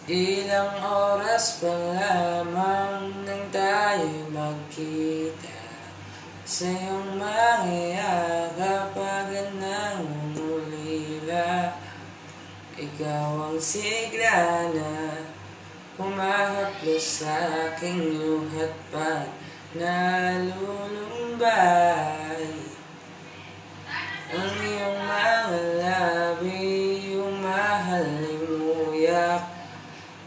Ilang oras pa lamang nang tayo'y magkita, sa iyong mangiyakap agad nang umulila. Ikaw ang sigla na humahaplos sa aking luhat pa nalulumbay. Ang iyong mga labi, humahalimuyak,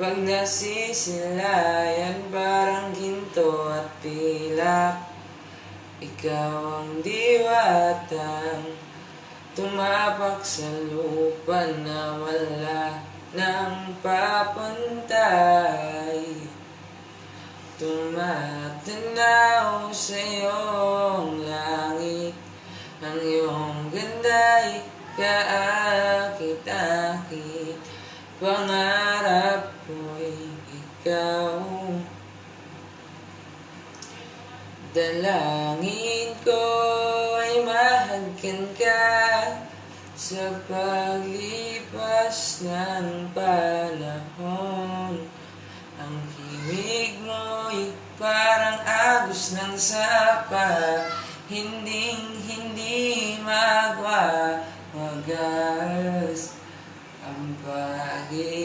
pag nasisilayan parang ginto at pilak. Ikaw ang diwatang tumapak sa lupa na wala ng papantay. Tumatanaw sa iyong langit, ang iyong ganda'y kaakit-akit. Pangarap ko'y ikaw, dalangin ko ay mahagkan ka sa paglipas ng panahon. Ang himig mo'y parang agos ng sapa, hindi magwawagas ang pag-ibig.